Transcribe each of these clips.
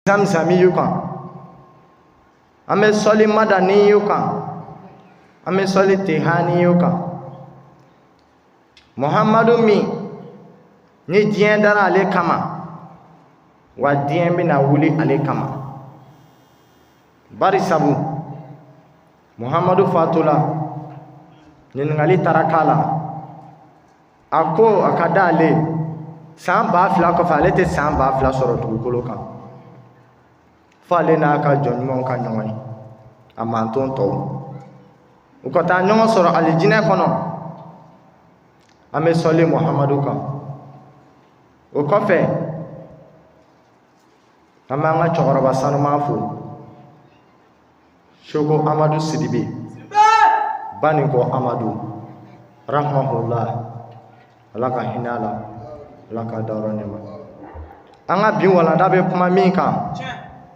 zamzamiyu kan, an bɛ sɔli madaniyu kan, an bɛ sɔli tehaniyu kan. Muhammadu min ni diɲɛ dara ale kama wa diɲɛ bɛna wuli ale kama. Bari sabu Muhammadu fatula ɲininkali taara k'a la, a ko a ka d'ale san 2000 kɔfɛ ale tɛ san 2000 sɔrɔ dugukolo kan fo ale n'a ka jɔnɲumanw ka ɲɔgɔn ye a manton tɔw u ka taa ɲɔgɔn sɔrɔ alijinɛ kɔnɔ. An bɛ sɔli Muhammadu kan. O kɔfɛ an b'an ka cɛkɔrɔba sanuman fo, Soko Amadu Sidibe Baninko Amadu rahmahullah, Ala ka hinɛ a la, Ala ka dayɔrɔ nɛɛma. An ka bi walanda bɛ kuma min kan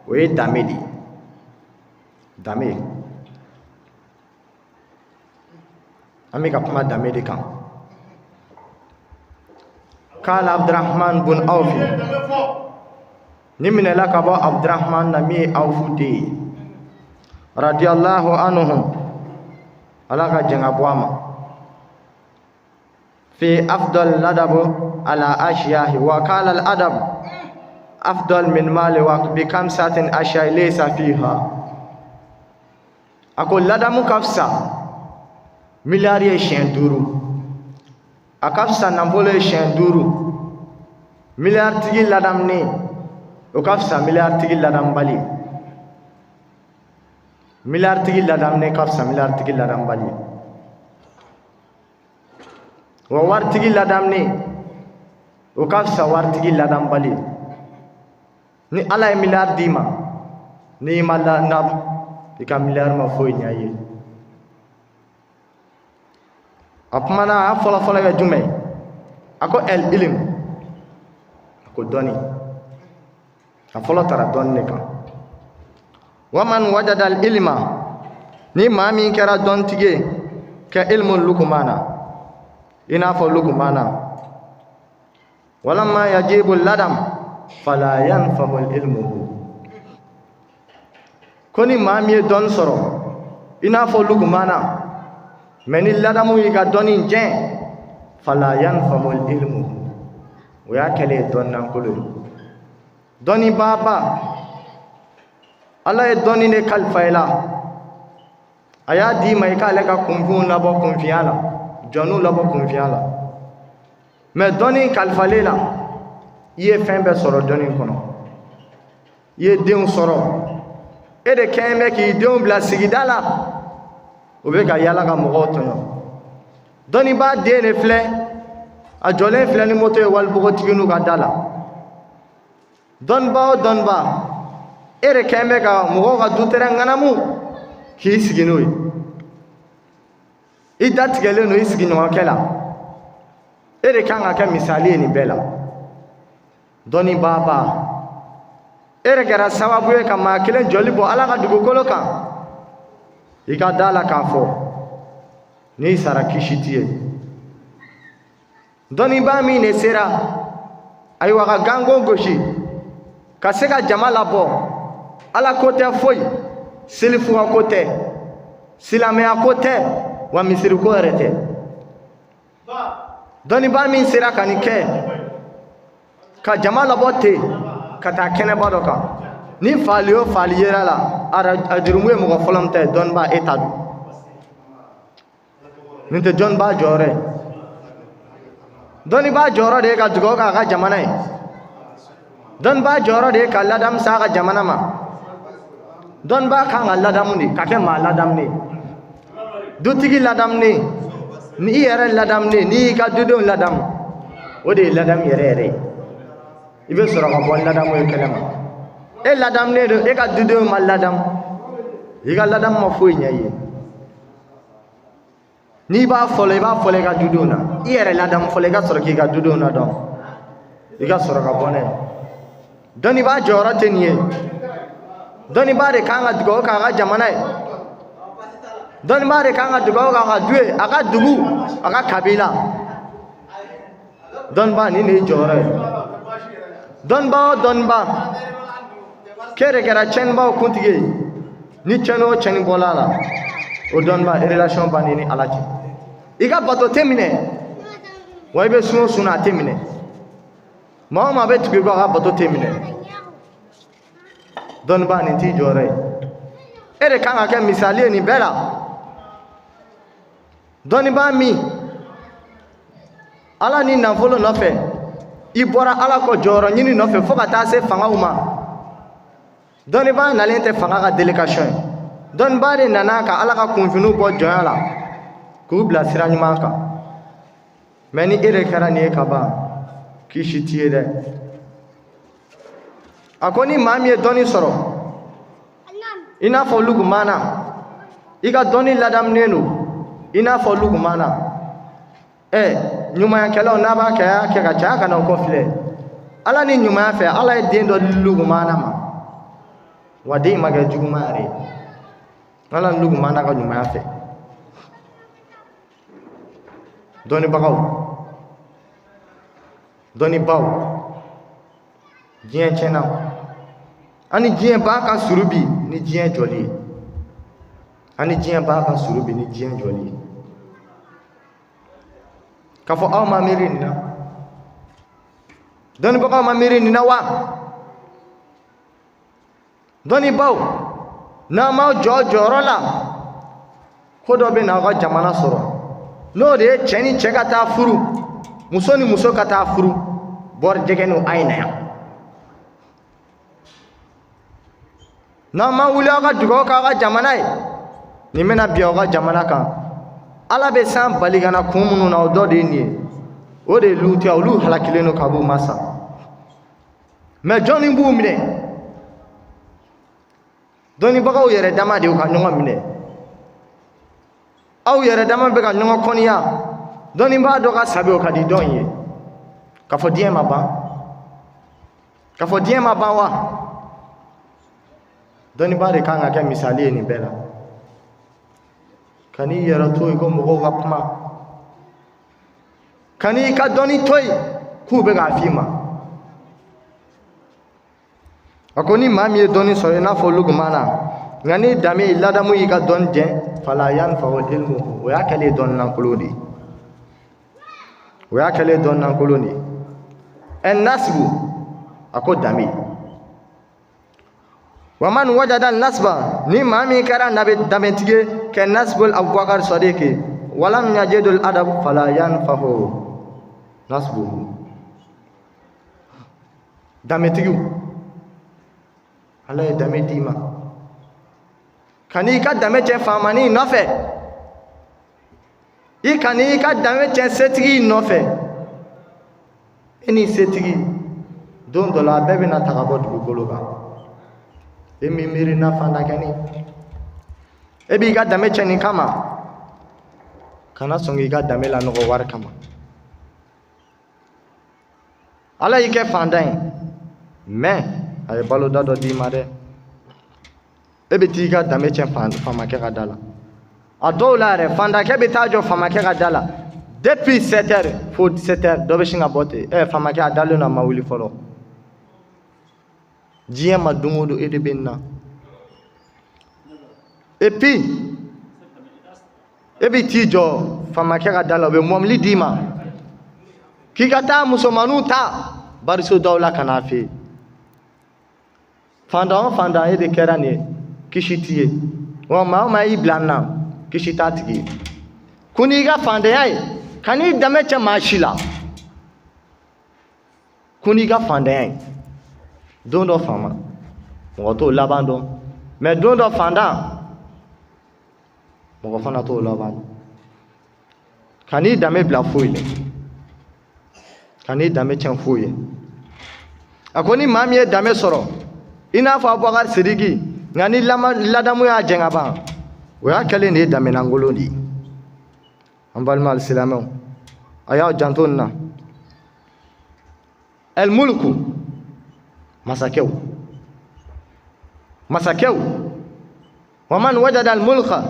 o ye danbe de ye. Danbe, an bɛ ka kuma danbe de kan. Kala Abdurrahman bun Awf, ni minɛla ka bɔ Abdurrahman na min ye Awfu den ye radiyallahu anhum, Ala ka jɛn ka bɔ a ma. Fi afdal ladabu ala ashiyahi wa kala al adab afdal min mali wa bi kamsatin ashiya laysa fiha. A ko ladamu ka fisa miliyari ye siɲɛ 5, a ka fisa nafolo ye siɲɛ 5. Miliyaritigi ladamunen o ka fisa miliyaritigi ladamubali. Miliyaritigi ladamunen ka fisa miliyaritigi ladamubali. Wa waritigi ladamunen o ka fisa waritigi ladamubali. Ni Ala ye miliyari d'i ma n'i ma ladamu i ka miliyari ma foyi ɲɛ i ye. A kumana a fɔlɔfɔlɔ kɛ jumɛn? A ko el ilim, a ko dɔnni. A fɔlɔ taara dɔnni de kan. Wa man wajada al ilma, ni maa min kɛra dɔntigi ye ka ilmu lukumana, i n'a fɔ lukumana. Walamma yajibu ladam fala yanfahu al ilmuhu. Ko ni maa min ye dɔnni sɔrɔ i n'a fɔ lukumana, mais ni ladamu y'i ka dɔnni jɛn, fala yanfahu al ilmuhu, o y'a kɛlen ye dɔnnilankolo ye. Dɔnnibaba, Ala ye dɔnni de kalifa i la, a y'a d'i ma i k'ale ka kunfinw labɔ kunfinya la, jɔnniw labɔ kunfinya la. Mais dɔnni kalifalen la, i ye fɛn bɛɛ sɔrɔ dɔnni kɔnɔ. I ye denw sɔrɔ, e de kɛn bɛ k'i denw bila sigida la, o bɛ ka yala ka mɔgɔw tɔɲɔ. Dɔnnibaa den de filɛ, a jɔlen filɛ ni moto ye walibogotigininw ka da la. Dɔnniba o dɔnniba, e de kɛn bɛ ka mɔgɔw ka dutɛrɛn ŋanamu k'i sigi n'o ye. I datigɛlen don i sigiɲɔgɔnkɛ la, e de kan ka kɛ misali ye nin bɛɛ la. Dɔnnibaba, e de kɛra sababu ye ka maa kelen jɔli bɔ Ala ka dugukolo kan, i ka da la k'a fɔ n'i sara kisi t'i ye. Dɔnnibaa min de sera ayiwa ka gango gosi ka se ka jama labɔ, Ala ko tɛ foyi, selifuga ko tɛ, silamɛya ko tɛ, wa misiri ko yɛrɛ tɛ. Dɔnnibaa min sera ka nin kɛ, ka jama labɔ ten ka taa kɛnɛba dɔ kan, ni faali o faali yera la, a jurumu ye mɔgɔ fɔlɔ min ta ye, dɔnnibaa e ta don. Nin tɛ dɔnnibaa jɔyɔrɔ ye. Dɔnnibaa jɔyɔrɔ de ye ka dugawu k'a ka jamana ye. Dɔnnibaa jɔyɔrɔ de ye ka ladamu s'a ka jamana ma. Dɔnnibaa kan ka ladamu de, ka kɛ maa ladamunen. Dutigi ladamunen, ni i yɛrɛ ladamunen, n'i y'i ka dudenw ladamu, o de ye ladamu yɛrɛ yɛrɛ ye. I bɛ sɔrɔ ka bɔ ladamu ye kɛnɛ ma. E ladamunen don, e ka dudenw ma ladamu, i ka ladamu ma foyi ɲɛ i ye. N'i b'a fɔlɔ, i b'a fɔlɔ i ka dudenw na. I yɛrɛ ladamu fɔlɔ, i ka sɔrɔ k'i ka dudenw ladɔn, i ka sɔrɔ ka bɔ n'a ye. Dɔnnibaa jɔyɔrɔ tɛ nin ye. Dɔnnibaa de kan ka dugawu k'a ka jamana ye. Dɔnnibaa de kan ka dugawu k'a ka du ye, a ka dugu, a ka kabila. Dɔnnibaa nin de ye jɔyɔrɔ ye. Dɔnnibaa o dɔnnibaa, kere kɛra cɛnnibaw kuntigi ye ni cɛnni o cɛnni bɔla a la o dɔnniba relation bannen ni Ala cɛ i ka bato tɛ minɛ wa i bɛ sun o sun na a tɛ minɛ maa o maa bɛ tugu i kɔ a ka bato tɛ minɛ dɔnniba nin t'i jɔyɔrɔ ye e de kan ka kɛ misali ye nin bɛɛ la dɔnniba min Ala ni nafolo nɔfɛ i bɔra Ala kɔ jɔyɔrɔ ɲini nɔfɛ fo ka taa se fangaw ma dɔnniba nalen tɛ fanga ka délégation ye dɔnniba de nana ka Ala ka kunfiniw bɔ jɔnya la k'u bila sira ɲuman kan mais ni e de kɛra nin ye ka ban kisi t'i ye dɛ a ko ni maa min ye dɔnni sɔrɔ i n'a fɔ lugumana i ka dɔnni ladamunen don i n'a fɔ lugumana ɲumankɛlaw n'a b'a kɛ a kɛ ka caya ka na o kɔ filɛ Ala ni ɲumanya fɛ Ala ye den dɔ di lugumana ma wa den ma kɛ juguman yɛrɛ ye Ala ni lugumana ka ɲumanya fɛ dɔnnibagaw dɔnnibaw diɲɛ tiɲɛna ani diɲɛ b'a ka suru bi ni diɲɛ jɔli ye ani diɲɛ b'a ka suru bi ni diɲɛ jɔli ye k'a fɔ aw ma miiri nin na dɔnnibagaw ma miiri nin na wa dɔnnibaw n'aw m'aw jɔ jɔyɔrɔ la ko dɔ bɛ na aw ka jamana sɔrɔ n'o de ye cɛ ni cɛ ka taa furu muso ni muso ka taa furu bɔri jɛgɛ ni a ye na yan n'aw ma wuli aw ka dugawu k'aw ka jamana ye nin bɛna bin aw ka jamana kan Ala bɛ san bali ka na kun minnu na o dɔ de ye nin ye o de ye Lutiya olu halakilen don ka b'u ma sa mais jɔnni b'u minɛ dɔnnibagaw yɛrɛ dama de y'u ka ɲɔgɔn minɛ aw yɛrɛ dama bɛ ka ɲɔgɔn kɔniya dɔnnibaa dɔ ka sabi o ka di dɔn ye k'a fɔ diɲɛ ma ban k'a fɔ diɲɛ ma ban wa dɔnnibaa de kan ka kɛ misali ye nin bɛɛ la ka n'i yɛrɛ to yen ko mɔgɔw ka kuma ka n'i ka dɔnni to yen k'u bɛ k'a f'i ma a ko ni maa min ye dɔnni sɔrɔ i n'a fɔ lugumana nka ni danbe ladamu y'i ka dɔnni jɛn fala yanfa'u ilmuhu o y'a kɛlen ye dɔnni lankolon de ye o y'a kɛlen ye dɔnni lankolon de ye nasibu a ko danbe wa man wajada nasba ni maa min kɛra danbetigi ye kɛ nasibul Abubakar Sadiq walam yajidul adab fala yanfa'u nasbuhu danbetigiw Ala ye danbe d'i ma ka n'i ka danbe cɛn faamani nɔfɛ i ka n'i ka danbe cɛn setigi nɔfɛ e ni setigi don dɔ la a bɛɛ bɛna ta ka bɔ dugukolo kan e min miiri na fandakɛni e b'i ka danbe cɛn nin kama kana sɔn k'i ka danbe lanɔgɔ wari kama Ala y'i kɛ fantan ye mais a ye baloda dɔ d'i ma dɛ e bɛ t'i ka danbe cɛn famakɛ ka da la a dɔw la yɛrɛ fandakɛ bɛ taa jɔ famakɛ ka da la depuis 7 heures fo 17 heures dɔ bɛ sin ka bɔ ten famakɛ a dalen don a ma wuli fɔlɔ diɲɛ ma don o don e de bɛ nin na et puis e bɛ t'i jɔ famakɛ ka da la o bɛ mɔbili d'i ma k'i ka taa musomaninw ta bariso dɔw la ka n'a fɛ yen fantan o fantan e de kɛra nin ye kisi t'i ye wa maa o maa y'i bila nin na kisi t'a tigi ye ko n'i ka fantanya ye ka n'i danbe cɛ maa si la ko n'i ka fantanya ye don dɔ faama mɔgɔ t'o laban dɔn mais don dɔ fantan mɔgɔ fana t'o laban dɔn ka n'i danbe bila foyi la ka n'i danbe cɛn foyi ye a ko ni maa min ye danbe sɔrɔ i n'a fɔ Abubakar Sidiki nka ni ladamu y'a jɛn ka ban o y'a kɛlen de ye danbe lankolon de ye an balima alisilamɛw a y'aw janto nin na el mulku masakɛw wa man wajada al mulka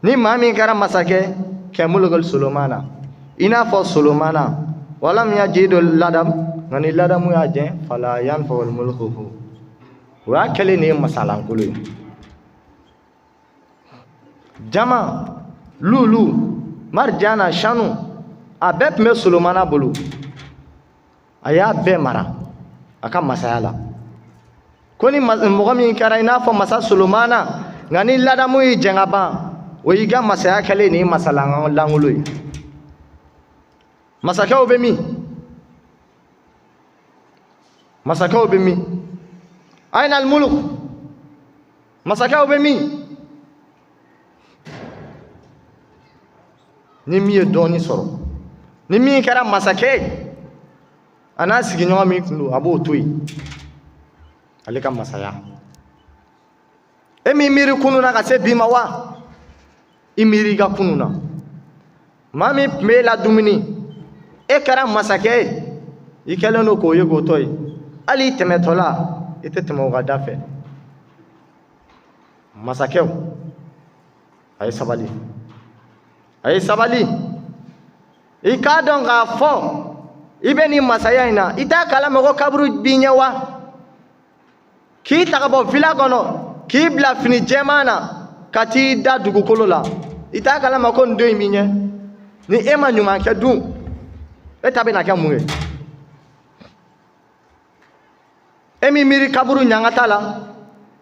ni maa min kɛra masakɛ kɛ mulkul Solomana i n'a fɔ Solomana walam yajidul ladam nka ni ladamu y'a jɛn fala yanfa'ul mulkuhu o y'a kɛlen de ye masalankolon ye. Jama, lulu, marjana, shanu, a bɛɛ tun bɛ Solomana bolo. A y'a bɛɛ mara a ka masaya la. Ko ni mɔgɔ min kɛra i n'a fɔ masa Solomana, nka ni ladamu y'i jɛn ka ban, o y'i ka masaya kɛlen de ye masalankolon ye. Masakɛw bɛ min? Masakɛw bɛ min? Aina al-muluk. Masakɛw bɛ min? Ni min ye dɔɔnin sɔrɔ, ni min kɛra masakɛ ye, a n'a sigiɲɔgɔn min tun don, a b'o to yen. Ale ka masaya. E min miiri kunun na ka se bi ma wa? I miiri i ka kunun na. Maa min tun b'e la dumuni, e kɛra masakɛ ye, i kɛlen don k'o ye k'o to yen. Hali i tɛmɛtɔla, i tɛ tɛmɛ o ka da fɛ. Masakɛw, a ye sabali. A ye sabali. I k'a dɔn k'a fɔ i bɛ nin masaya in na, i t'a kalama ko kaburu b'i ɲɛ wa? K'i ta ka bɔ villa kɔnɔ, k'i bila fini jɛman na ka t'i da dugukolo la, i t'a kalama ko nin don in b'i ɲɛ. Ni e ma ɲuman kɛ dun, e ta bɛna kɛ mun ye? E min miiri kaburu ɲangata la,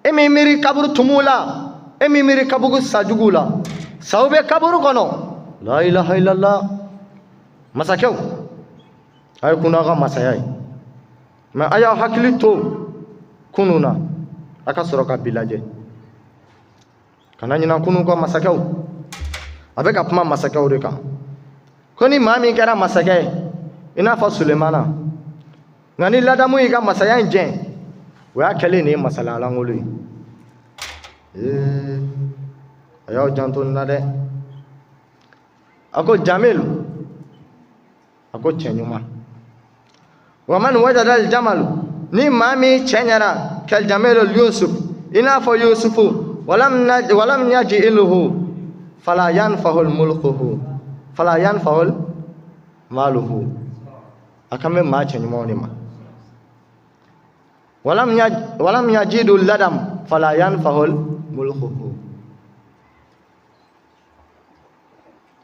e min miiri kaburu tumu la, e min miiri kaburu sajugu la, saw bɛ kaburu kɔnɔ. La ilaha illallah. Masakɛw, a ye kun n'aw ka masaya ye, mais a y'aw hakili to kunun na, a ka sɔrɔ ka bi lajɛ. Kana ɲina kunun kɔ masakɛw. A bɛ ka kuma masakɛw de kan. Ko ni maa min kɛra masakɛ ye, i n'a fɔ Sulemana, nka ni ladamu y'i ka masaya in jɛn, o y'a kɛlen de ye masalalankolon ye. A y'aw janto nin na dɛ. A ko Jamilu, a ko cɛ ɲuman. Wa man wajada al-jamalu, ni maa min cɛ ɲɛna kal jamilu Yusuf, i n'a fɔ Yusufu, walam yaj'iluhu fala yanfa'u mulkuhu fala yanfa'u maluhu. A kan bɛ maa cɛ ɲumanw de ma. Walam yajidu ladam fala yanfa'u mulkuhu.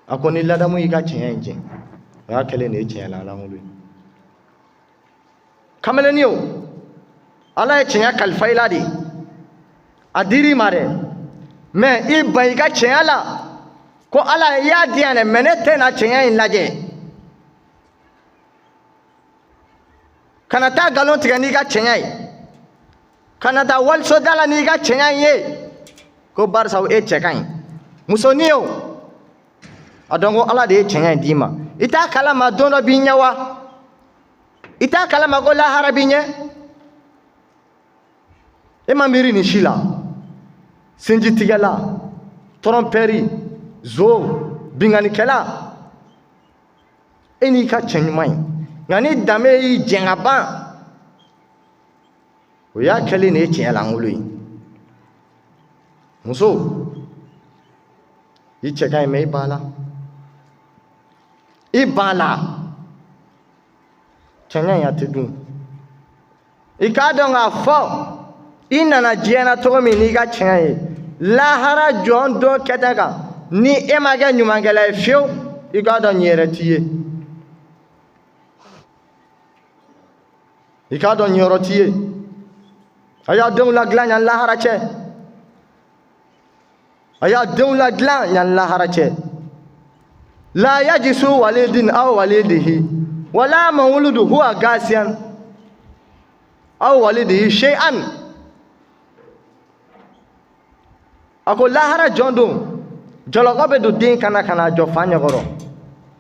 A ko ni ladamu y'i ka tiɲɛ in jɛn, o y'a kɛlen de ye tiɲɛlankolon ye. Kamalenin o, Ala ye tiɲɛ kalifa i la de, a dir'i ma dɛ, mais i ban i ka tiɲɛ la, ko Ala i y'a di yan dɛ, mais ne tɛ na tiɲɛ in lajɛ. Kana taa nkalon tigɛ n'i ka tiɲɛ ye, kana taa walisoda la n'i ka tiɲɛ in ye, ko barisa e cɛ ka ɲi. Musonin o, a dɔn ko Ala de ye tiɲɛ in d'i ma. I t'a kalama don dɔ b'i ɲɛ wa? I t'a kalama ko lahara b'i ɲɛ? E ma miiri nin si la. Sinjitigɛla, tɔrɔnpɛri, zo, binganikɛla, e n'i ka cɛ ɲuman ye. Nka ni danbe y'i jɛn ka ban, o y'a kɛlen de ye tiɲɛlankolon ye. Muso, i cɛ ka ɲi mais i ban la. I ban la. Cɛɲa in a tɛ dun. I k'a dɔn k'a fɔ i nana diɲɛ na cogo min n'i ka tiɲɛ ye, lahara jɔn don kɛtɛ kan, ni e ma kɛ ɲumankɛla ye fiyewu, i k'a dɔn ɲɛ yɛrɛ t'i ye. I k'a dɔn ɲɛyɔrɔ t'i ye. A y'a denw ladilan yan lahara cɛ. A y'a denw ladilan yan lahara cɛ. La yajisu walidin aw walidihi wala mawludu huwa gasiyan aw walidihi shay'an. A ko lahara jɔn don, jɔlɔkɔ bɛ don den kana ka na jɔ fa ɲɛkɔrɔ.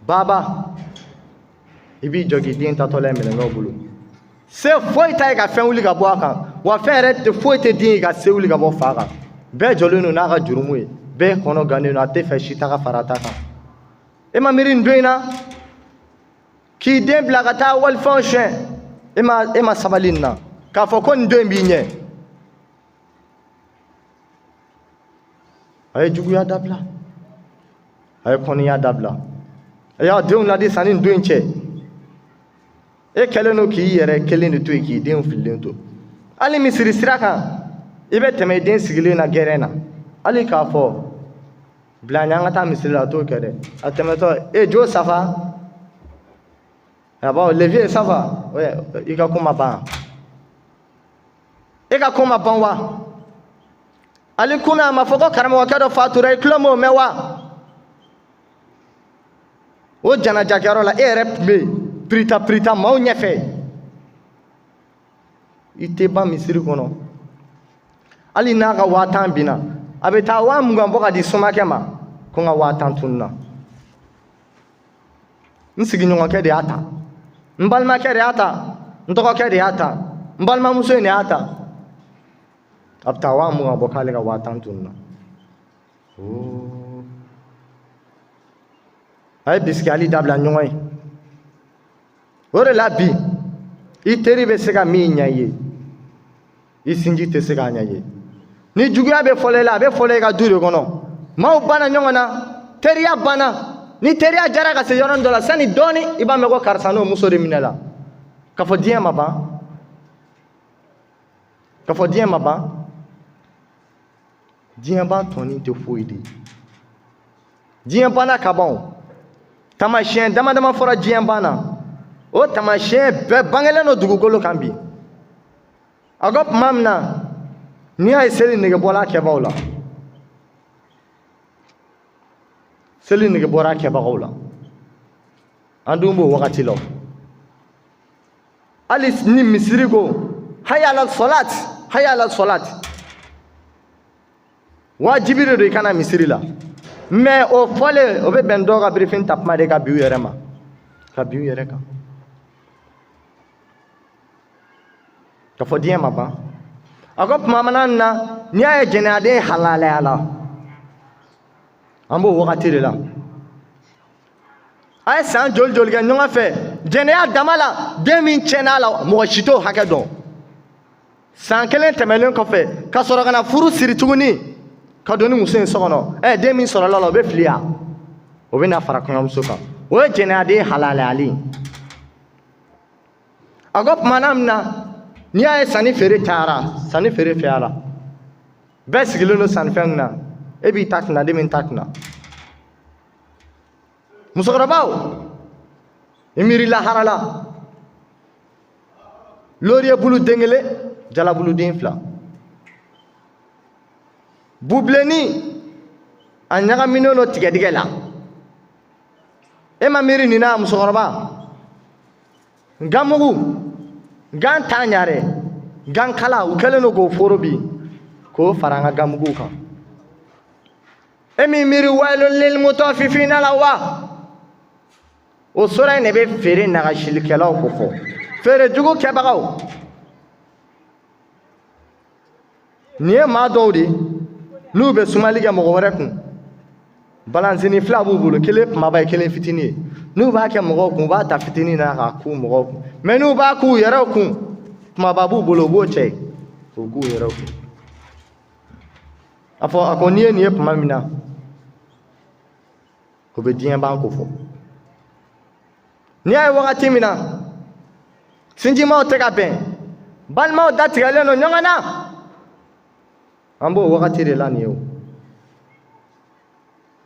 Baba, i b'i jɔ k'i den tatɔla ye minɛnkaw bolo. Se foyi t'a ye ka fɛn wuli ka bɔ a kan, wa fɛn yɛrɛ foyi tɛ den ye ka se wuli ka bɔ fa kan. Bɛɛ jɔlen don n'a ka jurumu ye, bɛɛ kɔnɔ gannen don, a tɛ fɛ si ta ka fara a ta kan. E ma miiri nin don in na, k'i den bila ka taa walifɛnw suɲɛ, e ma sabali nin na, k'a fɔ ko nin don in b'i ɲɛ. A ye juguya dabila, a ye kɔniya dabila, a y'a denw ladi sanni nin don in cɛ. E kɛlen don k'i yɛrɛ kelen de to yen k'i denw fililen to. ali misiri sira kan i bɛ tɛmɛ den sigilen na gɛrɛn na ali k'a fɔ bila ɲɛ an ka taa misiri la t'o kɛ dɛ a tɛmɛtɔ jo safa a b'a levier safa i ka ko ma ban e ka ko ma ban wa ali kunna a ma fɔ ko karamɔgɔkɛ dɔ fatura i tulo m'o mɛn wa o janajakɛyɔrɔ la e yɛrɛ tun bɛ yen pirita maaw ɲɛfɛ i tɛ ban misiri kɔnɔ hali n'a ka 5000 binna a bɛ taa 20,000 bɔ ka di somakɛ ma ko n ka 5000 tununna n sigiɲɔgɔnkɛ de y'a ta n balimakɛ de y'a ta n dɔgɔkɛ de y'a ta n balimamuso in de y'a ta a bɛ taa 20,000 bɔ k'ale ka 5000 tununna a ye bisikali dabila ɲɔgɔn ye o de la bi i teri bɛ se ka min ɲɛ i ye i sinji tɛ se k'a ɲɛ i ye ni juguya bɛ fɔlɔ i la a bɛ fɔlɔ i ka du de kɔnɔ maaw banna ɲɔgɔn na teriya banna ni teriya jara ka se yɔrɔ dɔ la sani dɔɔni i b'a mɛn ko karisa n'o muso de minɛ la k'a fɔ diɲɛ ma ban k'a fɔ diɲɛ ma ban diɲɛ ban tɔnin tɛ foyi de diɲɛ banna ka ban tamasiyɛn dama dama fɔra diɲɛ banna o tamasiyɛn bɛɛ bangelen don dugukolo kan bi a ko tuma min na n'i y'a ye seli negebɔla kɛbagaw la seli negebɔra kɛbagaw la an dun b'o wagati la hali ni misiri ko hayya ala salat wajibi de don i kana misiri la mais o fɔlen o bɛ bɛn dɔw ka birifin ta kuma de ka bin u yɛrɛ ma ka bin u yɛrɛ kan ka fɔ diɲɛ ma ban a ko tuma mana na n'i y'a ye jɛnɛyaden halalaya la an b'o wagati de la a ye san joli kɛ ɲɔgɔn fɛ jɛnɛya dama la den min tiɲɛna a la mɔgɔ si t'o hakɛ dɔn san 1 tɛmɛlen kɔfɛ ka sɔrɔ ka na furu siri tuguni ka don ni muso in so kɔnɔ den min sɔrɔla la o bɛ fili yan o bɛ na fara kɔɲɔmuso kan o ye jɛnɛyaden halalayali a ko tuma min na n'i y'a ye sanni feere cayara sanni feere fɛyara bɛɛ sigilen don sannifɛn na e b'i ta kunna den min ta kunna musokɔrɔbaw i miiri lahara la loriye bulu den 1 jalabulu den 2 bubilenni a ɲagaminen don tigɛdigɛ la e ma miiri nin na musokɔrɔba ganmugu gan t'a ɲa dɛ gan kala u kɛlen don k'o foro bi k'o fara an ka ganmuguw kan e min miiri wailun lil mutaffifina la wa o sura in de bɛ feere nagasilikɛlaw ko fɔ feere jugu kɛbagaw nin ye maa dɔw de n'u bɛ sumali kɛ mɔgɔ wɛrɛ kun balansini 2 b'u bolo 1 kumaba ye 1 fitinin ye n'u b'a kɛ mɔgɔw kun u b'a ta fitinin na k'a ku mɔgɔw kun mais n'u b'a k'u yɛrɛw kun kumaba b'u bolo u b'o cɛ k'o k'u yɛrɛw kun a ko n'i ye nin ye tuma min na o bɛ diɲɛ ban ko fɔ n'i y'a ye wagati min na sinjimaw tɛ ka bɛn balimaw datigɛlen don ɲɔgɔn na an b'o wagati de la nin ye o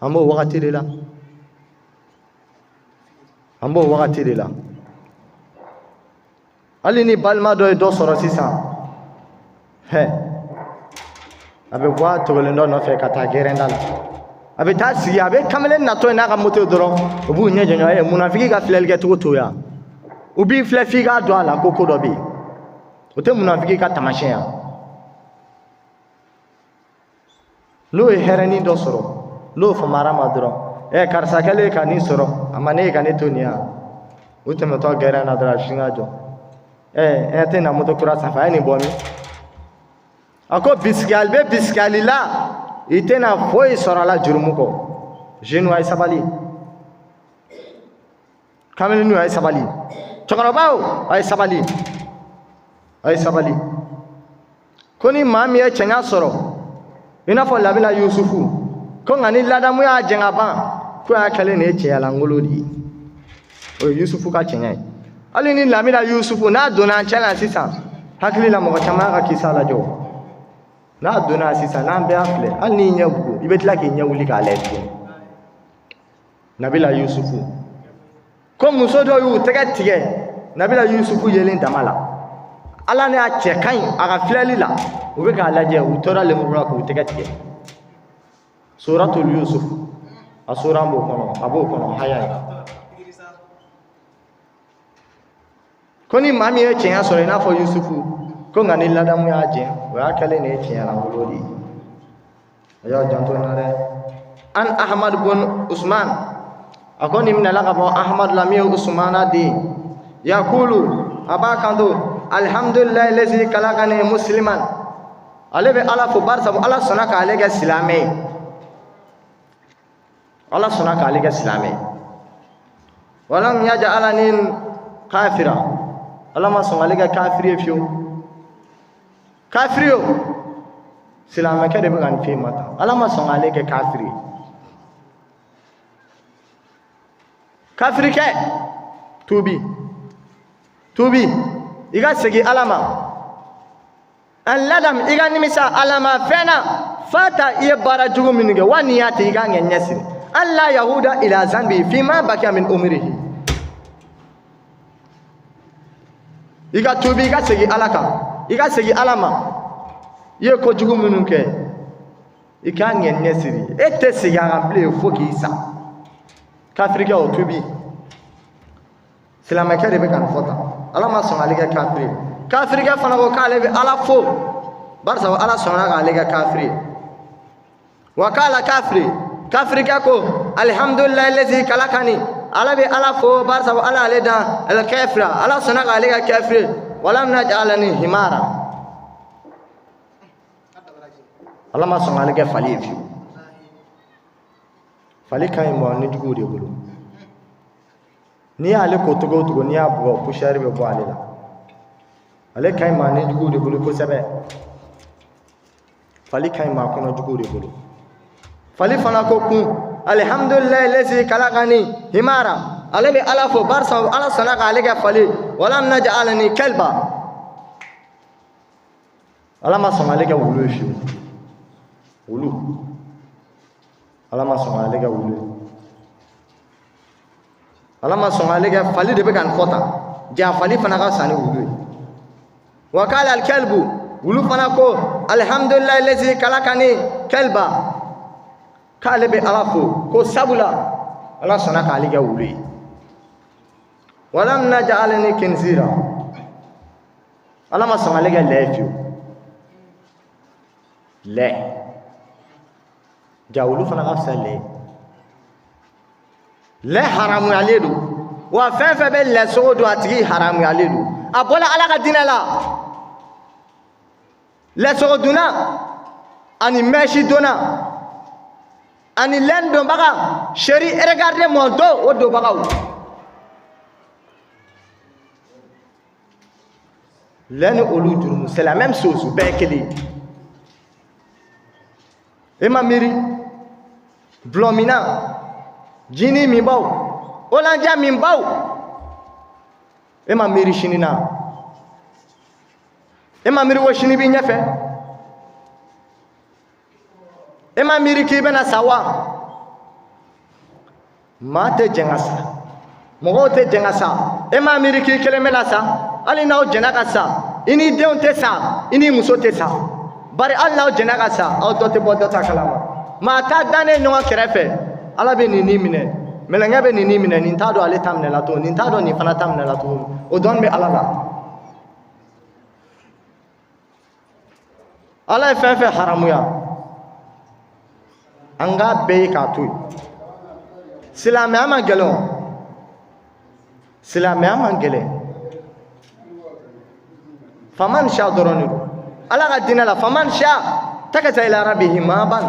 an b'o wagati de la an b'o wagati de la hali ni balima dɔ ye dɔ sɔrɔ sisan a bɛ bɔ a tɔgɔlen dɔ nɔfɛ ka taa gɛrɛnda la a bɛ taa sigi a bɛ kamalen natɔ n'a ka moto dɔrɔn u b'u ɲɛ jɔɲɔ munafiki ka filɛli kɛcogo to yan u b'i filɛ f'i k'a dɔn a la ko dɔ bɛ yen o tɛ munafiki ka taamasiyɛn yan n'o ye hɛrɛnin dɔ sɔrɔ n'o famara ma dɔrɔn karisa kɛlen ka nin sɔrɔ a ma ne ye ka ne to nin yan o tɛmɛtɔ gɛrɛn na dɔrɔn a sin ka jɔ tɛ na moto kura sanfɛ a ye nin bɔ min a ko bisikali bɛ bisikali la i tɛna foyi sɔrɔ a la jurumu kɔ jeune a ye sabali kamalenninw a ye sabali cɛkɔrɔbaw a ye sabali a ye sabali ko ni maa min ye cɛɲa sɔrɔ i n'a fɔ labila Yusufu ko nka ni ladamu y'a jɛn ka ban ko y'a kɛlen de ye cɛyalangolo de ye o ye Yusufu ka cɛɲa ye hali ni labila Yusufu n'a donna an cɛ la sisan hakili la mɔgɔ caman ka kisa la jɔ n'a donna sisan n'an bɛɛ filɛ hali n'i ɲɛ bugu i bɛ tila k'i ɲɛ wuli k'a lajɛ tuguni nabila yusufu ko muso dɔ y'u tɛgɛ tigɛ nabila yusufu yelen dama la ala ne y'a cɛ ka ɲi a ka filɛli la u bɛ k'a lajɛ u tora lemuru la k'u tɛgɛ tigɛ suratul yusuf a sura b'o kɔnɔ a b'o kɔnɔ haya ye ko ni maa min ye tiɲɛ sɔrɔ i n'a fɔ yusufu ko nka ni ladamu y'a jɛ o y'a kɛlen de ye tiɲɛ lankolon de ye a y'aw janto n na dɛ an ahmad bun usman a ko nin minɛla ka bɔ ahmad la min ye usmana den yakulu a b'a kanto alhamdulilayi lezi kalakani musliman ale bɛ ala fo bari sabu ala sɔnna k'ale kɛ silamɛ ye ala sɔnna k'ale kɛ silamɛ ye walam yaj'alani kafira ala ma sɔn ale kɛ kafiri ye fiyewu kafiri o silamɛkɛ de bɛ ka nin f'e ma tan ala ma sɔn ale kɛ kafiri ye kafirikɛ tuubi i ka segin ala ma an ladam i ka nimisa ala ma fɛn na f'a ta i ye baara jugu minnu kɛ wa n'i y'a ta i ka ŋɛ ɲɛsiri an la yahuda ila zanbi fima bakiya min umrihi i ka tuubi i ka segin ala kan i ka segin ala ma i ye kojugu minnu kɛ i ka ŋɛ ɲɛsiri e tɛ segin a kan bilen fo k'i sa kafirikɛ o tuubi silamɛkɛ de bɛ ka nin fɔ tan ala ma sɔn ale kɛ kafiri kafirikɛ fana ko k'ale bɛ ala fo bari sabu ala sɔnna k'ale kɛ kafiri wa k'ala kafirikɛ ko alihamudulilayi lezi kalakani ala bɛ ala fo bari sabu ala ale dan alkɛfira ala sɔnna k'ale kɛ kɛfiri walam naj'alani himara ala ma sɔn k'ale kɛ fali ye fiyewu fali ka ɲi mɔgɔ nijuguw de bolo n'i y'ale ko togo o togo n'i y'a bugɔ poussière bɛ bɔ ale la ale ka ɲi maa nijuguw de bolo kosɛbɛ fali ka ɲi maa kɔnɔjuguw de bolo fali fana ko kun alihamudulilayi lezi kalakani himara ale bɛ ala fo bari sabu ala sɔnna k'ale kɛ fali walam naj'alani kalba ala ma sɔn k'ale kɛ wulu ye fiyewu wulu ala ma sɔn k'ale kɛ wulu ye ala ma sɔn k'ale kɛ fali de bɛ ka nin fɔ tan ja fali fana ka fisa ni wulu ye wa k'ale alkalbu wulu fana ko alihamudulilayi lezi kalakani kalba k'ale bɛ ala fo ko sabula ala sɔnna k'ale kɛ wulu ye walam naj'alani kinzira ala ma sɔn k'ale kɛ lɛ fiyewu lɛ ja wulu fana ka fisa lɛ haramuyalen don wa fɛn fɛn bɛ lɛ sogo don a tigi haramuyalen don a bɔla ala ka diinɛ la lɛ sogo dunna ani mɛsi donna ani lɛn donbaga seri regarde mɔdo o donbagaw lɛ ni olu jurumu c'est la même chose bɛɛ ye kelen e ma miiri dulɔmina jini min baw olandiya min baw e ma miiri sini na e ma miiri ko sini b'i ɲɛfɛ e ma miiri k'i bɛna sa wa maa tɛ jɛn ka sa mɔgɔw tɛ jɛn ka sa e ma miiri k'i kelen bɛna sa hali n'aw jɛnna ka sa i n'i denw tɛ sa i n'i muso tɛ sa bari hali n'aw jɛnna ka sa aw dɔ tɛ bɔ dɔ ta kalama maa t'a dannen ɲɔgɔn kɛrɛfɛ ala bɛ nin minɛ mɛlɛnkɛ bɛ nin minɛ nin t'a dɔn ale ta minɛ la tugun nin t'a dɔn nin fana ta minɛ la tugun o dɔnni bɛ ala la ala ye fɛn fɛn haramuya an k'a bɛɛ ye k'a to yen silamɛya man gɛlɛn o silamɛya man gɛlɛn faman siya dɔrɔn de don ala ka diinɛ la faman siya takata ila rabbihi maaban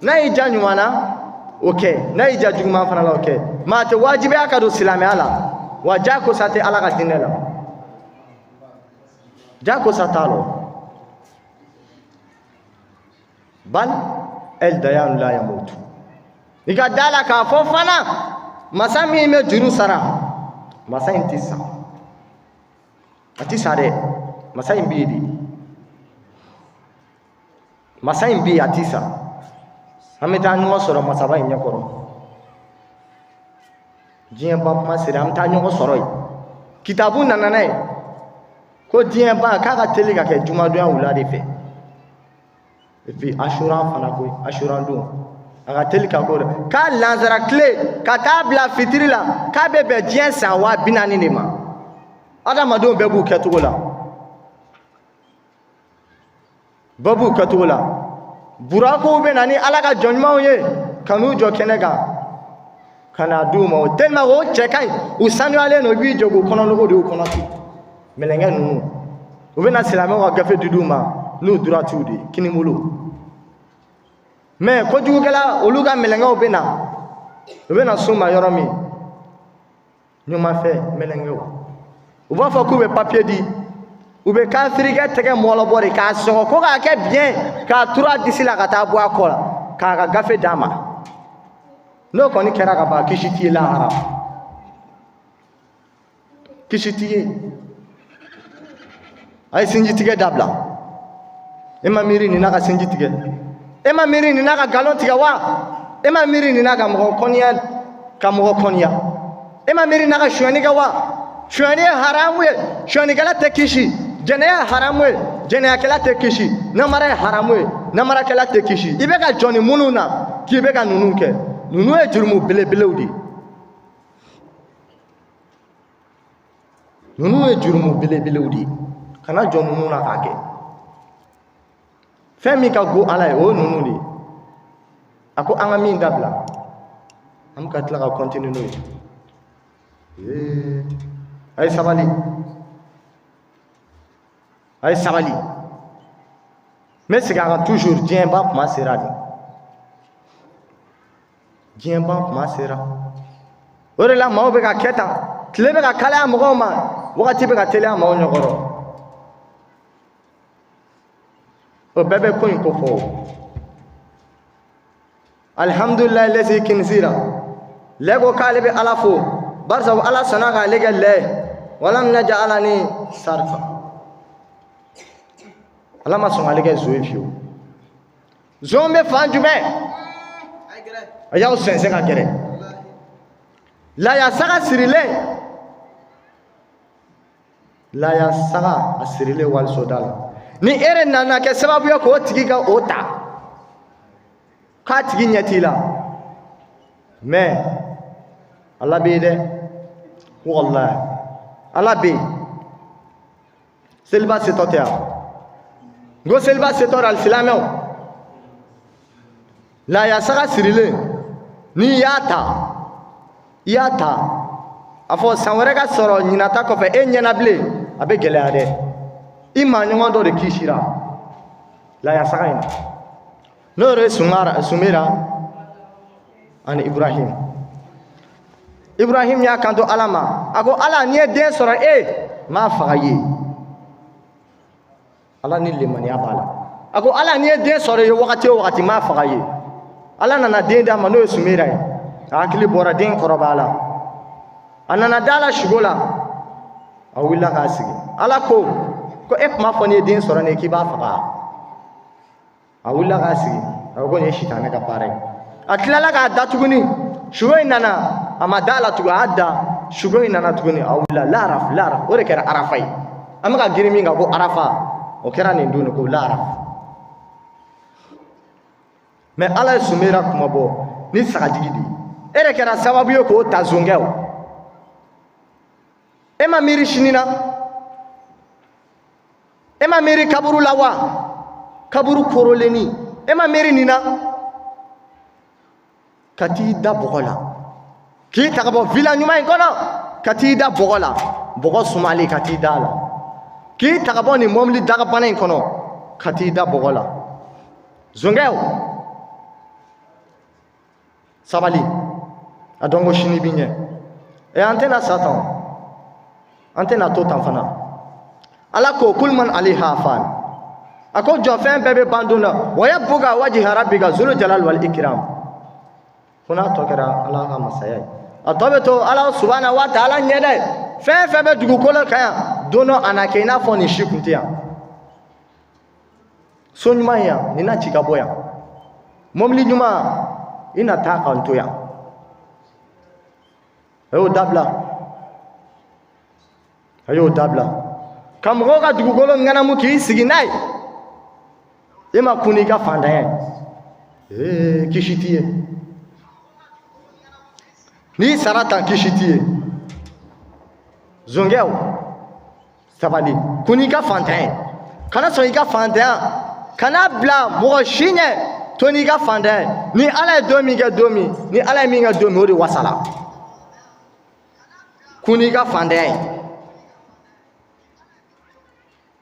n'a y'i ja ɲuman na o kɛ n'a y'i ja juguman fana la o kɛ maa tɛ wajibiya ka don silamɛya la wa jakosa tɛ ala ka diinɛ la jakosa t'a la bal el dayanu la yamutu i ka da la k'a fɔ fana masa min bɛ juru sara masa in tɛ sa a tɛ sa dɛ masa in bi di masa in bi atisa amita nyo soro masa ba in yakoro dien ba kuma sira amta nyo soro kitabu nananai ko dien ba ka teli ka ke juma do wula de fe et puis ashura fana ko ashura do aga teli ka ko ka lanzara clé ka tabla fitrila ka bebe dien sa wa binani ne ma adama do bebu ketugola babu ketugola burako be nani alaga jonma ye kanu jo kenega kana duma tellement o chekai usanu ale no bi jogo kono logo de kono ti melenge nunu o be na silame wa gafe duduma no duratu de kini mulo mais ko jugela oluga melenge o be na suma yoromi nyuma fe melenge o va fa ku be papier di ou be ka frige tege molo bori ka so ko ga ke bien ka tura disila ka ta bo akola ka ga gafe dama no koni kera ka ba kishiti la haram kishiti ay sinji tige dabla ema miri ni naka sinji tige ema miri ni naka galon tige wa ema miri ni naka mo konya ka mo konya ema miri naka shwani ga wa shwani haramu ye shwani gala tekishi jene haramu ye jene akela tekishi namara haramu ye namara kala tekishi ibe ka joni mununa ki be ka nununke nunu e jurumu belebelewdi nunu e jurumu belebelewdi kana jɔn nunu na k'a kɛ fɛn min ka go ala ye o nunu de a ko an ka min dabila an ka tila ka continue n'o ye a ye sabali a ye sabali n bɛ segin a kan toujours diɲɛ ba kuma sera de diɲɛ ban kuma sera o de la maaw bɛ ka kɛ tan tile bɛ ka kalaya mɔgɔw ma wagati bɛ ka teliya maaw ɲɔgɔrɔ o bɛɛ bɛ ko in ko fɔ alhamdulilayi lɛsi kinisira lɛ ko k'ale bɛ ala fo barisa ala sɔnna k'ale kɛ lɛ walam naj'alani sarfa ala ma sɔn k'ale kɛ zo ye fiyewu zo bɛ fan jumɛn a y'aw sɛnsɛn ka gɛrɛ laya saga sirilen laya saga a sirilen walisoda la ni ere nana kɛ sababu ye k'o tigi ka o ta k'a tigi ɲɛ t'i la mais ala bɛ yen dɛ wallahi ala bɛ yen seliba setɔ tɛ yan n ko seliba setɔ de alisilamɛw laya saga sirilen ni y'a ta a fɔ san wɛrɛ ka sɔrɔ ɲinata kɔfɛ e ɲɛna bilen a bɛ gɛlɛya dɛ i maa ɲɔgɔn dɔ de kisira laya saga in na n'o yɛrɛ ye sumera ani ibrahim y'a kanto ala ma a ko ala n'i ye den sɔrɔ n m'a faga ye ala ni limaniya b'a la a ko ala n'i ye den sɔrɔ ye wagati o wagati n m'a faga ye ala nana den d'a ma n'o ye sumera ye a hakili bɔra den kɔrɔbaya la a nana da la sugo la a wulila k'a sigi ala ko e tun b'a fɔ n'i ye den sɔrɔ ne k'i b'a faga a wulila k'a sigi a ko nin ye sitanɛ ka baara ye a tilala k'a da tuguni sugo in nana a ma da la tugun a y'a da sugo in nana tuguni a wulila laraf o de kɛra arafa ye an bɛka girin min kan ko arafa o kɛra nin don de ko laraf mais ala ye sumera kuma bɔ ni sagajigi de e de kɛra sababu ye k'o ta zongɛw e ma miiri sini na e ma miiri kaburu la wa kaburu korolenni e ma miiri nin na ka t'i da bɔgɔ la k'i ta ka bɔ villa ɲuman in kɔnɔ ka t'i da bɔgɔ la bɔgɔ sumalen ka t'i da a la k'i ta ka bɔ nin mɔbili dagabana in kɔnɔ ka t'i da bɔgɔ la zongɛw sabali a dɔn ko sini bi ɲɛ an tɛna sa tan an tɛna to tan fana ala ko kul man alayha fan a ko jɔfɛn bɛɛ bɛ ban don na wa yabqa wajha rabbika zul jalal wal ikram fo n'a tɔ kɛra ala ka masaya ye a tɔ bɛ to ala subhanahu wa ta'ala ɲɛ dɛ fɛn fɛn bɛ dugukolo kan yan dono anake ina fo ni shikuntia so ɲuman ya ni na ci ka bɔ yan mɔbili ɲuman ina taa kan to yan a y'o dabila ka mɔgɔw ka dugukolo ŋanamu k'i sigi n'a ye e ma kun n'i ka fantanya ye kisi t'i ye n'i sara tan kisi t'i ye zɔnkɛw sabali kun n'i ka fantanya ye kana sɔn i ka fantanya kana bila mɔgɔ si ɲɛ to n'i ka fantanya ye ni ala ye don min kɛ don min ni ala ye min kɛ don min o de wasala kun n'i ka fantanya ye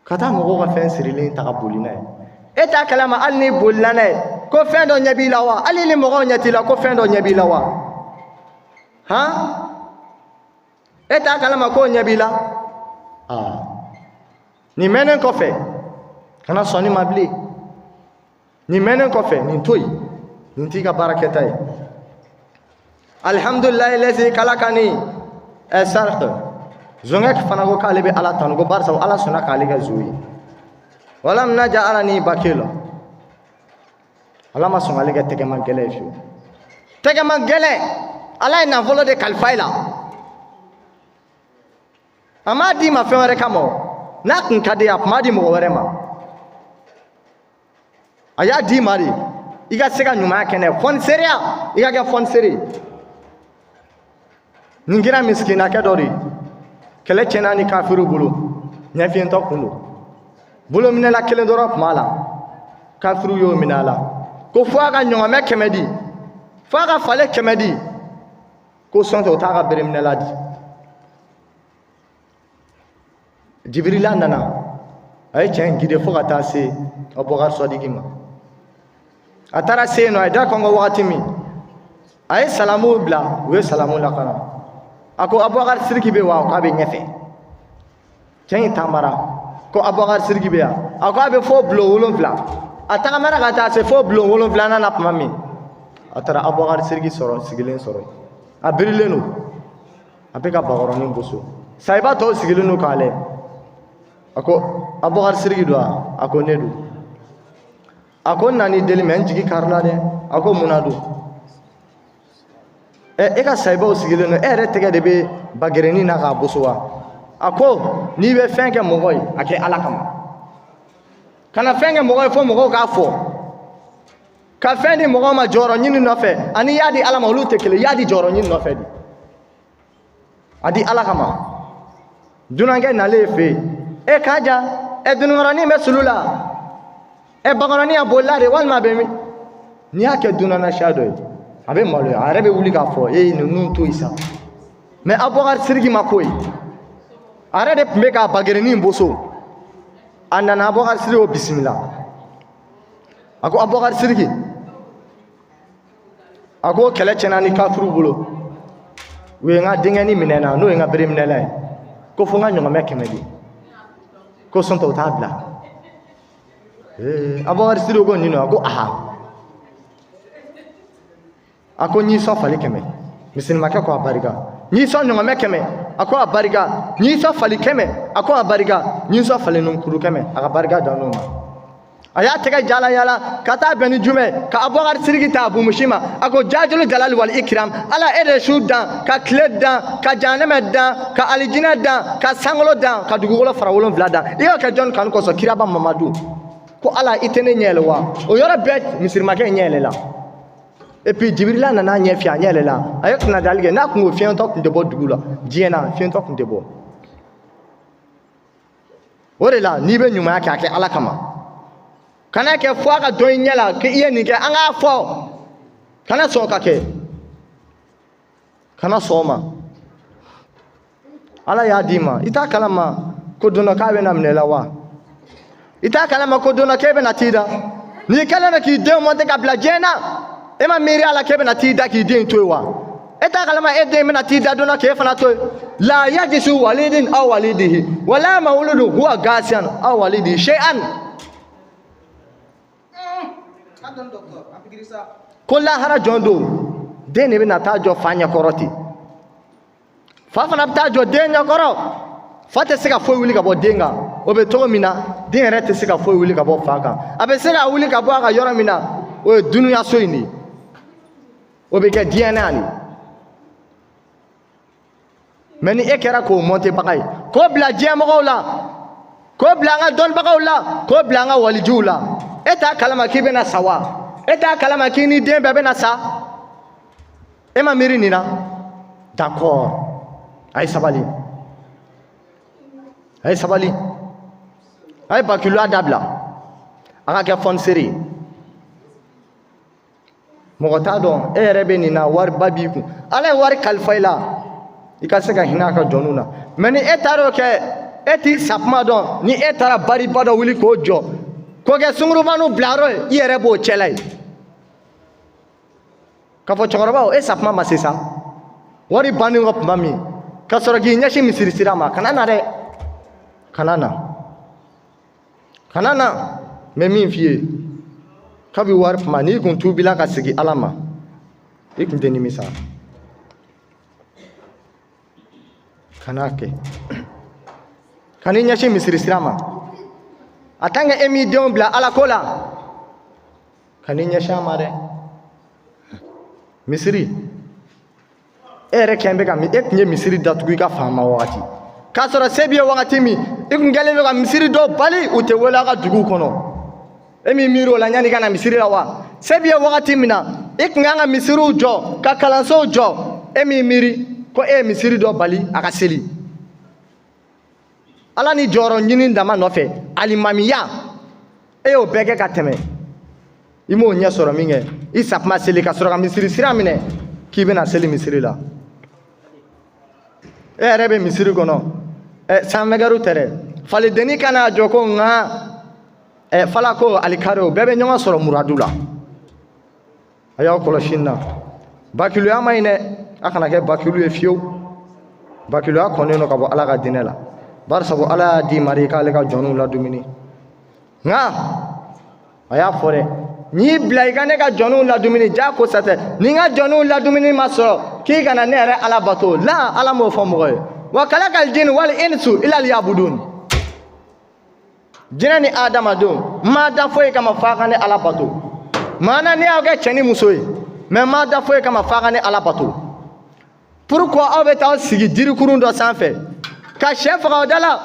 ka taa mɔgɔw ka fɛn sirilen ta ka boli n'a ye e t'a kalama hali n'i bolila n'a ye ko fɛn dɔ ɲɛ b'i la wa hali ni mɔgɔw ɲɛ t'i la ko fɛn dɔ ɲɛ b'i la wa han e t'a kalama k'o ɲɛ b'i la nin mɛnnen kɔfɛ kana sɔn nin ma bilen nin mɛnnen kɔfɛ nin to yen nin t'i ka baarakɛta ye alihamudulilayi lɛsi kalakani sarq zɔnkɛ fana ko k'ale bɛ ala tanu ko barisa ala sɔnna k'ale kɛ zo ye wala mina ja ala ni bake la ala ma sɔn k'ale kɛ tɛgɛma gɛlɛ ye fiyewu tɛgɛma gɛlɛ ala ye nafolo de kalifa i la a m'a d'i ma fɛn wɛrɛ kama n'a kun ka di a tun b'a di mɔgɔ wɛrɛ ma a y'a d'i ma de i ka se ka ɲumanya kɛnɛ fɔnisereya i ka kɛ fɔnisere nin kɛra misikinakɛ dɔ de kɛlɛ tiɲɛna ni kafiriw bolo ɲɛfiyɛntɔ kun don bolominɛla kelen dɔrɔn tun b'a la kafiriw y'o minɛ a la ko fo a ka ɲɔgɔnmɛ 100 di fo a ka fale 100 di ko sɔntɛ o t'a ka bereminɛla di jibirila nana a ye cɛ in gide fo ka taa se Abubakar Sɔdiki ma a taara se yen nɔ a ye da kɔngɔ wagati min a ye salamu bila u ye salamu lakana a ko Abubakar Sidiki bɛ wa k'a bɛ ɲɛfɛ cɛ in taamara ko Abubakar Sidiki bɛ yan a ko a bɛ fo bulon 7 a tagamana ka taa se fo bulon 7 na tuma min a taara Abubakar Sidiki sɔrɔ sigilen sɔrɔ a birilen don a bɛ ka bakɔrɔnin goso sayiba tɔw sigilen don k'a lajɛ a ko Abubakar Sidiki don wa a ko ne don a ko n nana i deli mɛ n jigi karila dɛ a ko mun na don e ka sayibaw sigilen don e yɛrɛ tɛgɛ de bɛ bagɛrɛnin na k'a boso wa a ko n'i bɛ fɛn kɛ mɔgɔ ye a kɛ ala kama kana fɛn kɛ mɔgɔ ye fo mɔgɔw k'a fɔ ka fɛn di mɔgɔw ma jɔyɔrɔ ɲini nɔfɛ ani y'a di ala ma olu tɛ kelen y'a di jɔyɔrɔ ɲini nɔfɛ de a di ala kama dunankɛ nalen e fɛ yen e k'a ja dununkɔrɔnin bɛ sulu la bakɔrɔnin a bolila de walima a bɛ min n'i y'a kɛ dunanasiya dɔ ye a bɛ maloya a yɛrɛ bɛ wuli k'a fɔ ninnu to yen sa mɛ Abubakar Sidiki ma ko ye a yɛrɛ de tun bɛ k'a bagɛrɛnin boso a nana Abubakar Sidiki o bisimila a ko Abubakar Sidiki a ko kɛlɛ tiɲɛna ni kafiriw bolo u ye n ka denkɛnin minɛ n na n'o ye n ka bereminɛla ye ko fo n ka ɲɔgɔnmɛ 100 di ko sɔntɛ o t'a bila Abubakar Sidiki ko nin nɔ a ko aha a ko ɲisɔn fali 100 misilimakɛ ko a barika ɲisɔn ɲɔgɔnmɛ 100 a ko a barika ɲisɔn fali 100 a ko a barika ɲisɔn fali nunkuru 100 a ka barika dan n'o ma a y'a tɛgɛ jala yala ka taa bɛn ni jumɛn ka Abubakar Sidiki ta Abumusi ma a ko jajulu jalali wal ikiram ala e de su dan ka tile dan ka jahanɛmɛ dan ka alijinɛ dan ka sankolo dan ka dugukolo fara 7 dan i y'o kɛ jɔnni kanu kɔsɔn kiraba Mamadu ko ala i tɛ ne ɲɛ yɛlɛ wa o yɔrɔ bɛɛ misirimakɛ ɲɛ yɛlɛla et puis Jibirila nana ɲɛ fiyɛ a ɲɛ yɛlɛla a ye kunnadali kɛ n'a kun ko fiɲɛtɔ tun tɛ bɔ dugu la diɲɛ na fiɲɛtɔ tun tɛ bɔ o de la n'i bɛ ɲumanya kɛ a kɛ ala kama kana kɛ fo a ka dɔn i ɲɛ la k'i ye nin kɛ an k'a fɔ kana sɔn ka kɛ kana sɔn o ma ala y'a d'i ma i t'a kalama ko don dɔ k'a bɛna minɛ i la wa i t'a kalama ko don dɔ k'e bɛna t'i da n'i kɛlen don k'i denw monter ka bila diɲɛ na e ma miiri a la k'e bɛna t'i da k'i den to yen wa e t'a kalama e den bɛna t'i da don dɔ k'e fana to yen la yajisu walidin aw walidihi wala mawludun huwa gasiyan aw walidihi shay'an ko lahara jɔn don den de bɛna taa jɔ fa ɲɛkɔrɔ ten fa fana bɛ taa jɔ den ɲɛkɔrɔ fa tɛ se ka foyi wuli ka bɔ den kan o bɛ cogo min na den yɛrɛ tɛ se ka foyi wuli ka bɔ fa kan a bɛ se ka wuli ka bɔ a ka yɔrɔ min na o ye dunuyaso in de ye o bɛ kɛ diɲɛ na de mais ni e kɛra k'o monter baga ye k'o bila diɲɛmɔgɔw la k'o bila an ka dɔnnibagaw la k'o bila an ka walijuw la e t'a kalama k'i bɛna sa wa e t'a kalama k'i ni den bɛɛ bɛna sa e ma miiri nin na d'accord a ye sabali a ye sabali a ye bakiluya dabila a ka kɛ fɔnisere ye mɔgɔ t'a dɔn e yɛrɛ bɛ nin na wariba b'i kun ala ye wari kalifa i la i ka se ka hinɛ a ka jɔnw na mais ni e taar'o kɛ e t'i sakuma dɔn ni e taara bariba dɔ wuli k'o jɔ k'o kɛ sungurubaninw bilayɔrɔ ye i yɛrɛ b'o cɛla ye k'a fɔ cɛkɔrɔbaw e sakuma ma se sa wari bannen kɔ tuma min ka sɔrɔ k'i ɲɛsin misiri sira ma kana na dɛ kana na kana na n bɛ min f'i ye kabi wari kuma n'i kun tuubila ka segin ala ma i kun tɛ nimisa kana kɛ kan'i ɲɛsin misiri sira ma en tant que e m'i denw bila ala ko la kan'i ɲɛsin a ma dɛ misiri e yɛrɛ kɛn bɛ ka e tun ye misiri datugu i ka faama wagati k'a sɔrɔ se b'i ye wagati min i kun kɛlen don ka misiri dɔw bali u tɛ wele a ka duguw kɔnɔ e min miiri o la yanni i ka na misiri la wa se b'i ye wagati min na i kun kan ka misiriw jɔ ka kalansow jɔ e min miiri ko e ye misiri dɔ bali a ka seli ala ni jɔyɔrɔ ɲini dama nɔfɛ alimamiya e y'o bɛɛ kɛ ka tɛmɛ i m'o ɲɛ sɔrɔ min kɛ i sakuma seli ka sɔrɔ ka misiri sira minɛ k'i bɛna seli misiri la e yɛrɛ bɛ misiri kɔnɔ sanfɛgɛriw tɛ dɛ falidenni kana jɔ ko nka fala ko alikarew bɛɛ bɛ ɲɔgɔn sɔrɔ muradu la a y'aw kɔlɔsi nin na bakiluya ma ɲi dɛ a kana kɛ bakilu ye fiyewu bakiluya kɔnnen don ka bɔ ala ka diinɛ la bari sabu ala y'a di mari k'ale ka jɔnw ladumuni nka a y'a fɔ dɛ n'i bila i ka ne ka jɔnw ladumuni jaakosa tɛ ni n ka jɔnw ladumuni ma sɔrɔ k'i kana ne yɛrɛ ala bato la ala m'o fɔ mɔgɔ ye wa kalakal jinn wal insu illa liyabudun jinɛ ni adamadenw ma da foyi kama f'a ka ne ala bato maana ne y'aw kɛ cɛ ni muso ye mais ma da foyi kama f'a ka ne ala bato pourquoi aw bɛ taa sigi jirikurun dɔ sanfɛ ka sɛ faga o da la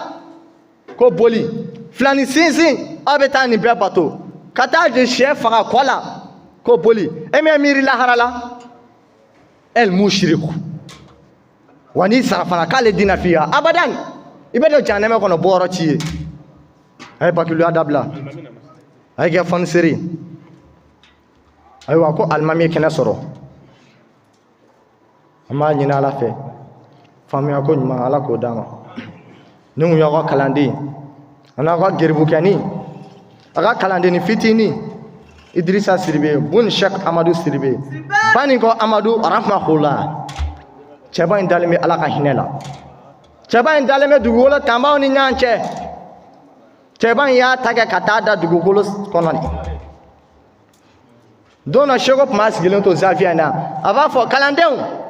ko boli filani sinsin aw bɛ taa nin bɛɛ bato ka taa je sɛ faga kɔ la ko boli e mɛ miiri lahara la el mushriku wa n'i sara fana k'ale dina fiya abadan i bɛ don jahanɛmɛ kɔnɔ bɔyɔrɔ ci ye a ye bakiluya dabila a ye kɛ fɔnisere ayiwa ko alimami ye kɛnɛ sɔrɔ an b'a ɲini ala fɛ faamuya ko ɲuman ala k'o d'an ma ni kun y'aw ka kalanden a n'aw ka geribukɛni a ka kalandenni fitinin Idrissa Siribe bun Sheikh Amadu Siribe bani ko Amadu rahmahullah cɛba in dalen bɛ ala ka hinɛ la cɛba in dalen bɛ dugukolo tanbaw ni ɲɔgɔn cɛ cɛba in y'a ta kɛ ka taa da dugukolo kɔnɔ de don dɔ seko tun b'a sigilen to Zawiya in na a b'a fɔ kalandenw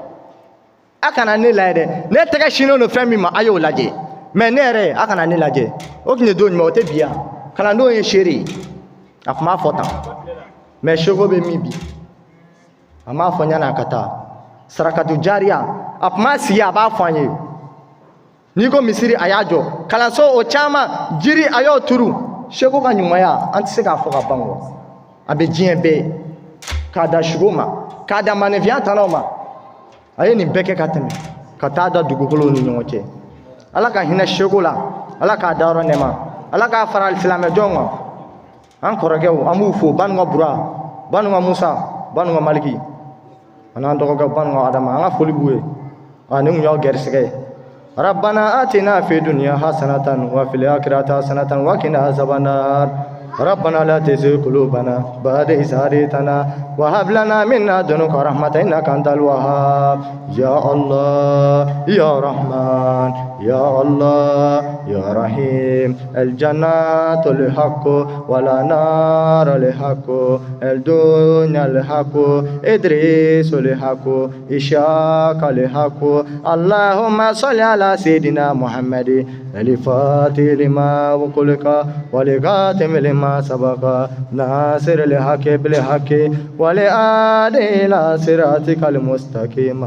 a kana ne lajɛ dɛ ne tɛgɛ sinnen don fɛn min ma a y'o lajɛ mais ne yɛrɛ a kana ne lajɛ o tun ye don jumɛn o tɛ bi yan kalandenw ye seere ye a tun b'a fɔ tan mais seko bɛ min bi a m'a fɔ ɲani a ka taa sarakatu jariya a tun b'a sigi a b'a fɔ an ye n'i ko misiri a y'a jɔ kalanso o caman jiri a y'o turu seko ka ɲumanya an tɛ se k'a fɔ ka ban kɔ a bɛ diɲɛ bɛɛ k'a da sugo ma k'a da maninfiya tanaw ma a ye nin bɛɛ kɛ ka tɛmɛ ka taa da dugukolow ni ɲɔgɔn cɛ ala ka hinɛ seko la ala k'a da yɔrɔ nɛma ala k'a fara silamɛjɔnw kan an kɔrɔkɛw an b'u fo banu ka bura banu ka musa banu ka maliki an'an dɔgɔkɛ banu ka adama an ka foli b'u ye ni kun y'aw gɛrisigɛ ye rabbana atina fi dunya hasanatan wa fil akhirati hasanatan wa qina azaban nar ربنا لا تزغ قلوبنا بعد إذ هديتنا وهب لنا من لدنك رحمة إنك أنت الوهاب يا الله يا رحمن يا الله يا رحيم الجنة الحق ولا نار الحق الدنيا الحق إدريس الحق إشاق الحق اللهم صل على سيدنا محمد الفاتح لما وقلك ولقاتم لما سبق ناصر الحق بالحق ولآله إلى صراطك المستقيم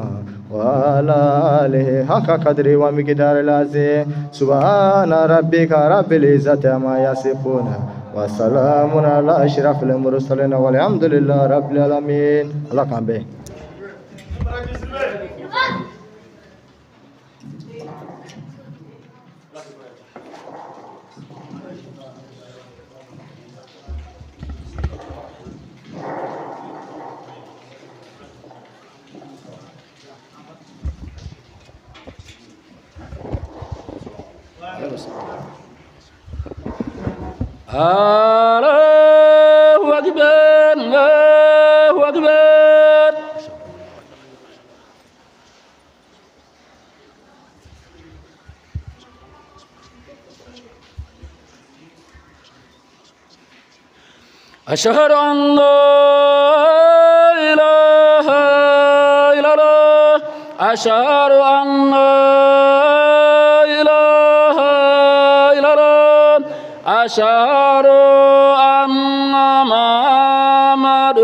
وعلى آله حق قدر ومقدار العظيم سبحان ربك رب العزة عما يصفون وسلام على أشرف المرسلين والحمد لله رب العالمين. الله كان به. الله أكبر الله أكبر. أشهد أن لا إله إلا الله أشهد أن لا إله إلا الله أشهد أن محمد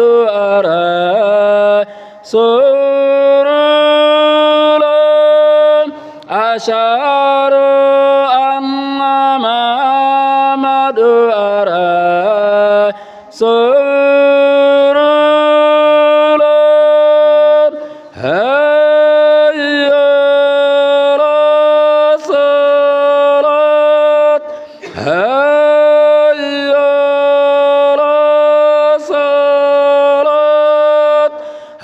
رسول الله أشهد أن محمد رسول الله حي على الصلاة حي على الصلاة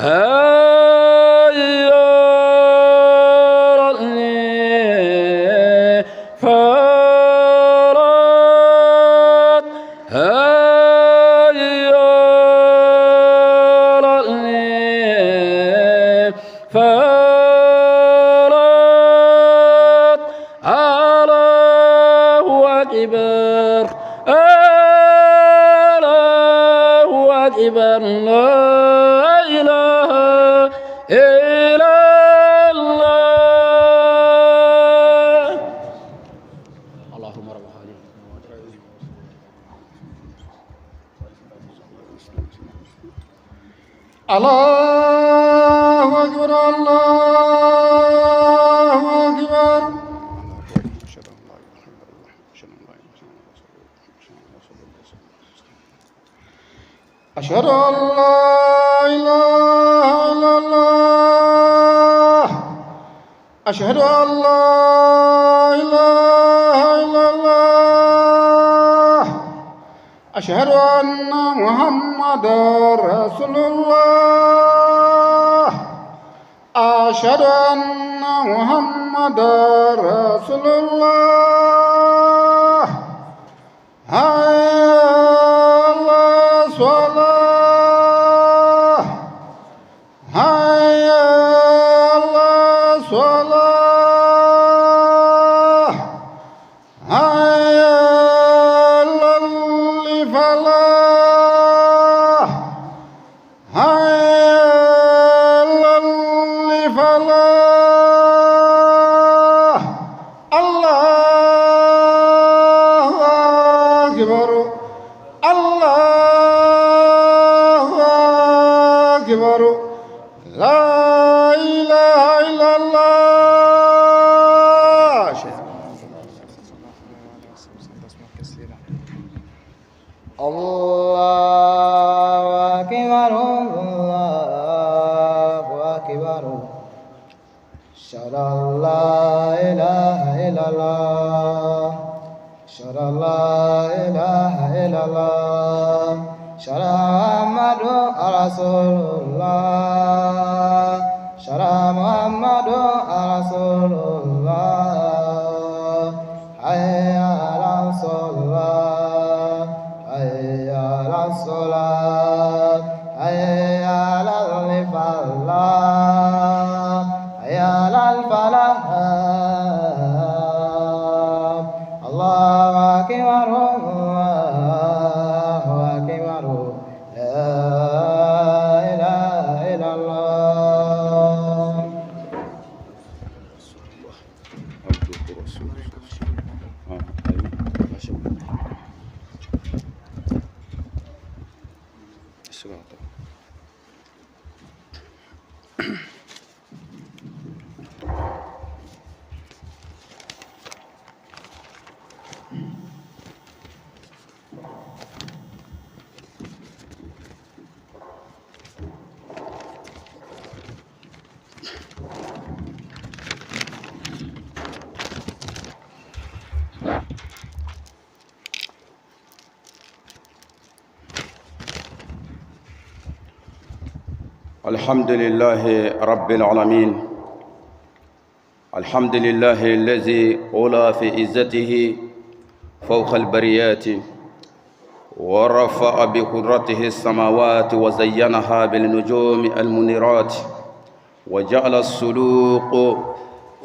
حي على الفلاح حي على الفلاح. الله أكبر الله أكبر لا إله إلا الله. اللهم رب هذه الله أكبر الله أكبر. أشهد أن لا إله إلا الله أشهد أن لا إله إلا الله أشهد أن محمدا رسول الله أشهد أن محمدا رسول الله حي على الصلاة حي على الصلاة حي على الفلاح حي على الفلاح. الله أكبر الله أكبر لا إله إلا الله. الله أكبر الله أكبر أشهد أن لا إله إلا الله أشهد أن لا إله إلا الله أشهد أن محمد رسول الله أشهد أن محمد رسول الله حي على الصلاة حي على الصلاة حي على الفلاح حي على الفلاح الحمد لله رب العالمين. الحمد لله الذي أولى في عزته فوق البريات ورفع بقدرته السماوات وزينها بالنجوم المنيرات وجعل السلوق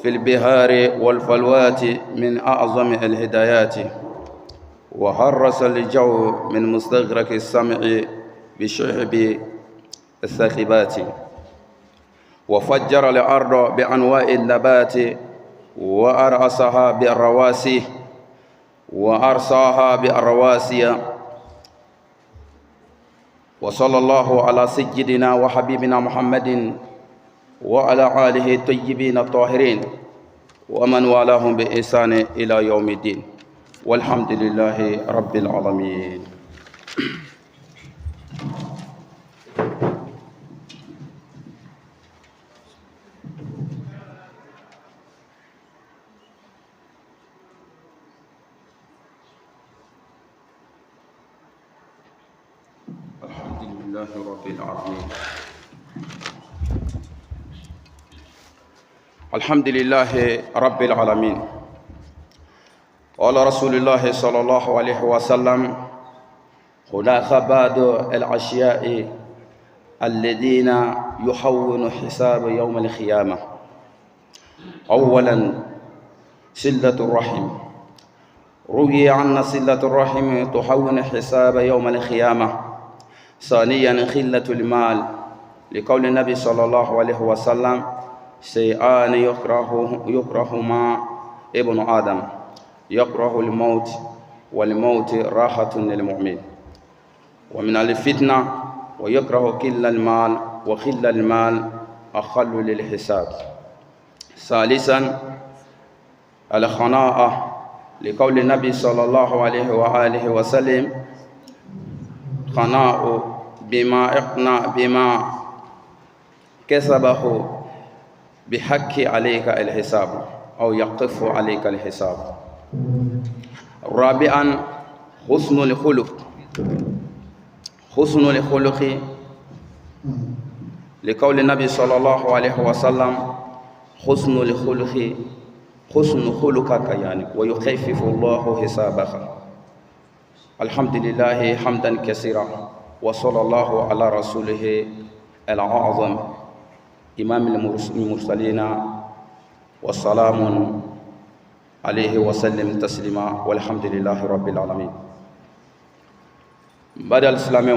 في البحار والفلوات من أعظم الهدايات وحرس الجو من مستغرق السمع بشعب الثاقبات وفجر الأرض بأنواع النبات وأرأسها بالرواسي وأرساها بالرواسي وصلى الله على سيدنا وحبيبنا محمد وعلى آله الطيبين الطاهرين ومن والاهم بإحسان إلى يوم الدين والحمد لله رب العالمين. الحمد لله رب العالمين. الحمد لله رب العالمين. قال رسول الله صلى الله عليه وسلم: هناك بعض الأشياء الذين يحون حساب يوم القيامة. أولا صلة الرحم. روي عن صلة الرحم تحون حساب يوم القيامة. ثانيا خلة المال، لقول النبي صلى الله عليه وسلم: شيئان يكرههما ابن آدم، يكره الموت والموت راحة للمؤمن، ومن الفتنة ويكره كل المال وخل المال أخل للحساب. ثالثا الخناعة، لقول النبي صلى الله عليه وآله وسلم: خناء بما اقنع بما كسبه بحق عليك الحساب أو يقف عليك الحساب. رابعا حسن الخلق. حسن الخلق، لقول النبي صلى الله عليه وسلم: حسن الخلق حسن خلقك يعني ويخفف الله حسابك. الحمد لله حمدا كثيرا، وصلى الله على رسوله الأعظم إمام المرسلين والسلام عليه وسلم تسليما والحمد لله رب العالمين. بعد الإسلام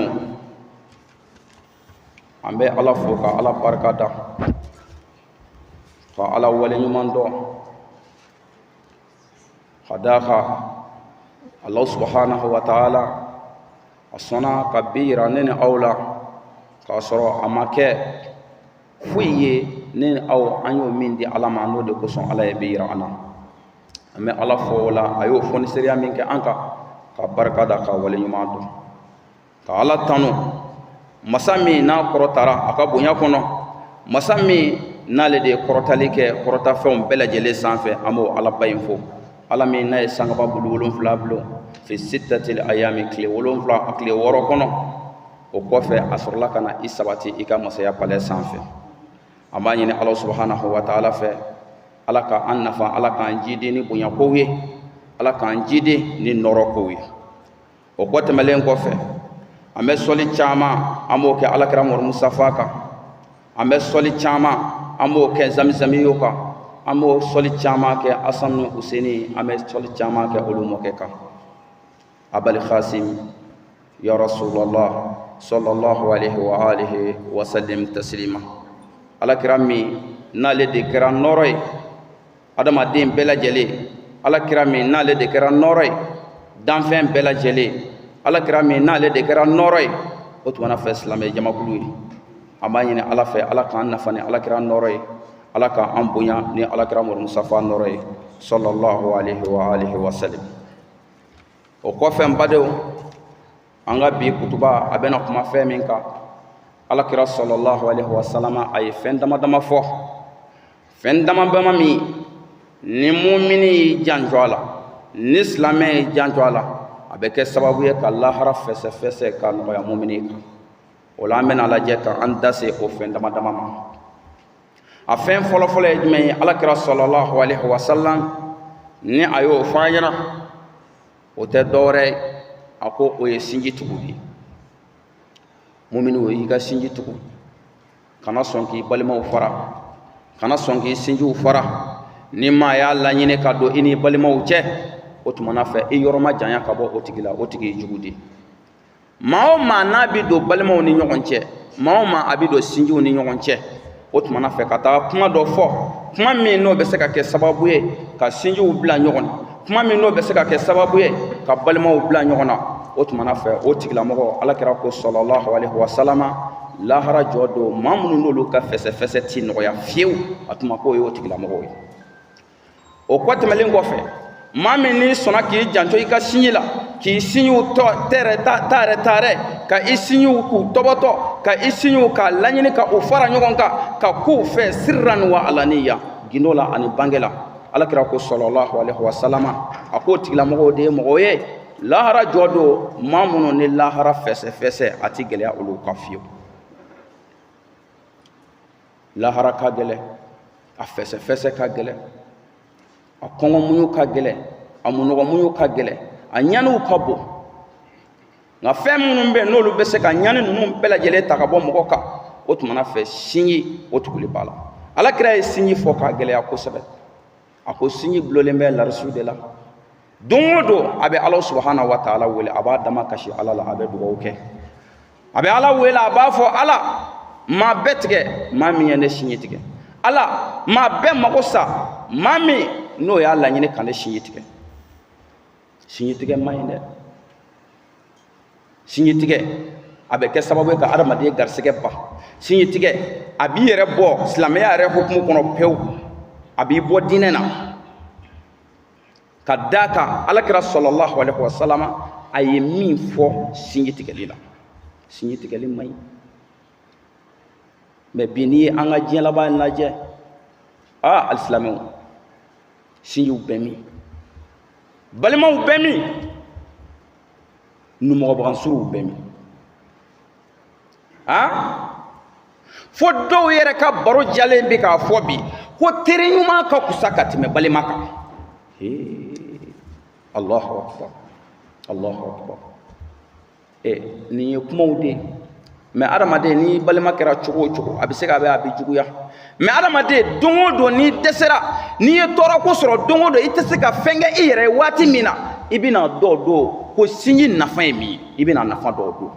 أم بي الله فوق الله بركاته فالله ولي يمندو خداك الله سبحانه وتعالى أصنع كبيرا نين أولا كاسرو أماكي فوية نين أو أنيو من دي على ما نود كسون على يبير أنا أمي الله فولا أيو فوني سريا منك أنك كبركة داك ولي يماندو كالله تانو مسامي نا كروتارا أكابو يكونو مسامي نالي دي كروتاليك كروتا فيهم بلا جلي سانفي أمو على باين فو على مي ناي سانغبا بلولون فلابلو في ستة الأيام كلي ولون فلا أكلي وروكونو وكوفي أسر لك أنا إسابتي إيكا مسيا بالي سانفي أما يني الله سبحانه وتعالى في على كأن نفا على كأن جيدي ني بنيا كوي على كأن جيدي ني نورو كوي وكوت ملين كوفي أمي سولي تشاما أمو كي على كرام ورمصافاكا أمي سولي تشاما أمو كي زمزميوكا أمو سولي تشاما كي أسامن حسيني أمي سولي تشاما كي علوموكيكا أبا الخاسم يا رسول الله صلى الله عليه وآله وسلم تسليما. على كرامي نالي دي كرام نوري أدام الدين بلا جلي. على كرامي نالي دي كرام نوري دانفين بلا جلي. على كرامي نالي دي كرام نوري o tumana fɛ silamɛ jamakulu ye an b'a ɲini ala fɛ ala k'an nafa ni alakira nɔrɔ ye ala k'an bonya ni alakira musafa nɔrɔ ye sallallahu alaihi wa alihi wa sallam. O kɔfɛ n badenw an ka bi kutuba a bɛna kuma fɛn min kan alakira sallallahu alaihi wa sallam a ye fɛn dama dama fɔ fɛn dama dama min ni mumini y'i janto a la ni silamɛ y'i janto a la a bɛ kɛ sababu ye ka lahara fɛsɛ fɛsɛ ka nɔgɔya mumini kan. O la an bɛna lajɛ ka an da se o fɛn dama dama ma. A fɛn fɔlɔ fɔlɔ ye jumɛn ye alakira sallallahu alaihi wa sallam ni a y'o fɔ an ɲɛna o tɛ dɔwɛrɛ ye a ko o ye sinji tugu de ye. Mumini o y'i ka sinji tugu kana sɔn k'i balimaw fara kana sɔn k'i sinjiw fara ni maa y'a laɲini ka don i ni balimaw cɛ o tumana fɛ i yɔrɔ ma janya ka bɔ o tigi la o tigi ye jugu de ye. Maa o maa n'a bɛ don balimaw ni ɲɔgɔn cɛ maa o maa a bɛ don sinjiw ni ɲɔgɔn cɛ o tumana fɛ ka taa kuma dɔ fɔ kuma min n'o bɛ se ka kɛ sababu ye ka sinjiw bila ɲɔgɔn na kuma min n'o bɛ se ka kɛ sababu ye ka balimaw bila ɲɔgɔn na o tumana fɛ o tigilamɔgɔ alakira ko sallallahu alaihi wa sallama lahara jɔ don maa minnu n'olu ka fɛsɛfɛsɛ ti nɔgɔya fiyewu a tuma k'o ye o tigilamɔgɔw ye. O kɔ tɛmɛlen kɔfɛ maa min n'i sɔnna k'i janto i ka sinji la k'i sinjiw taarɛ ka i sinjiw k'u tɔbɔtɔ ka i sinjiw k'a laɲini ka o fara ɲɔgɔn kan ka k'u fɛ sirran wa alaniya gindo la ani bange la alakira ko sallallahu alaihi wa sallama a k'o tigilamɔgɔw de ye mɔgɔw ye lahara jɔ don maa minnu ni lahara fɛsɛfɛsɛ a ti gɛlɛya olu kan fiyewu. Lahara ka gɛlɛ a fɛsɛfɛsɛ ka gɛlɛ a kɔngɔmuɲu ka gɛlɛ a munɔgɔmuɲu ka gɛlɛ a ɲaniw ka bon nka fɛn minnu bɛ n'olu bɛ se ka ɲani ninnu bɛɛ lajɛlen ta ka bɔ mɔgɔ kan o tumana fɛ sinji o tuguli b'a la. Alakira ye sinji fɔ k'a gɛlɛya kosɛbɛ a ko sinji gulonlen bɛ larisu de la don o don a bɛ ala subahanahu wa taala wele a b'a dama kasi ala la a bɛ dugawu kɛ a bɛ ala wele a b'a fɔ ala maa bɛɛ tigɛ maa min ye ne sinji tigɛ ala maa bɛɛ mago sa maa min n'o y'a laɲini ka ne sinji tigɛ. Sinji tigɛ man ɲi dɛ sinji tigɛ a bɛ kɛ sababu ye ka adamaden garisɛgɛ ban sinji tigɛ a b'i yɛrɛ bɔ silamɛya yɛrɛ hukumu kɔnɔ pewu a b'i bɔ diinɛ na ka d'a kan alakira sallallahu alaihi wa sallama a ye min fɔ sinji tigɛli la sinji tigɛli man ɲi mɛ bi n'i ye an ka diɲɛ laban lajɛ alisilamɛw sinjiw bɛ min balimaw bɛ min numɔgɔbagansuruw bɛ min fo dɔw yɛrɛ ka baro jalen bɛ k'a fɔ bi ko teri ɲuman ka kusa ka tɛmɛ balima kan. Allahu akbar Allahu akbar nin ye kumaw de mɛ adamaden ni balima kɛra cogo o cogo a bɛ se ka bɛ a bɛ juguya mɛ adamaden don o don n'i dɛsɛra n'i ye tɔɔrɔ ko sɔrɔ don o don i tɛ se ka fɛn kɛ i yɛrɛ ye waati min na i bɛna dɔw don ko sinji nafa ye min ye i bɛna nafa dɔw don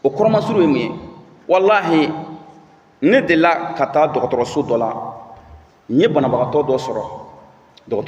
o kɔrɔmasuru ye mun ye walahi ne delila ka taa dɔgɔtɔrɔso dɔ la n ye banabagatɔ dɔ sɔrɔ dɔgɔtɔrɔ